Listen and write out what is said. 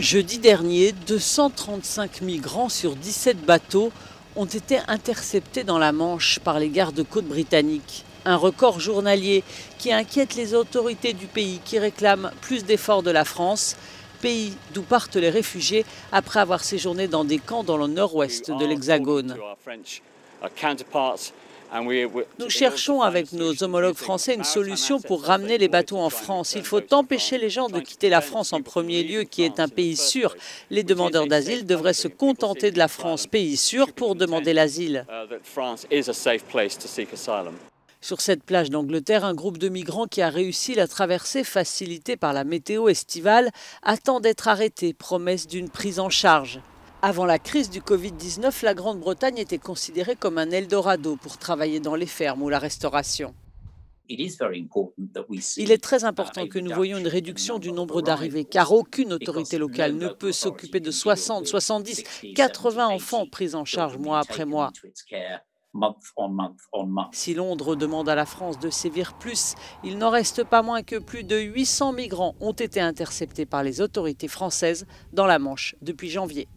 Jeudi dernier, 235 migrants sur 17 bateaux ont été interceptés dans la Manche par les gardes-côtes britanniques. Un record journalier qui inquiète les autorités du pays qui réclament plus d'efforts de la France, pays d'où partent les réfugiés après avoir séjourné dans des camps dans le nord-ouest de l'Hexagone. Nous cherchons avec nos homologues français une solution pour ramener les bateaux en France. Il faut empêcher les gens de quitter la France en premier lieu, qui est un pays sûr. Les demandeurs d'asile devraient se contenter de la France, pays sûr, pour demander l'asile. Sur cette plage d'Angleterre, un groupe de migrants qui a réussi la traversée facilitée par la météo estivale attend d'être arrêté, promesse d'une prise en charge. Avant la crise du Covid-19, la Grande-Bretagne était considérée comme un Eldorado pour travailler dans les fermes ou la restauration. Il est très important que nous voyions une réduction du nombre d'arrivées, car aucune autorité locale ne peut s'occuper de 60, 70, 80 enfants pris en charge mois après mois. Si Londres demande à la France de sévir plus, il n'en reste pas moins que plus de 800 migrants ont été interceptés par les autorités françaises dans la Manche depuis janvier.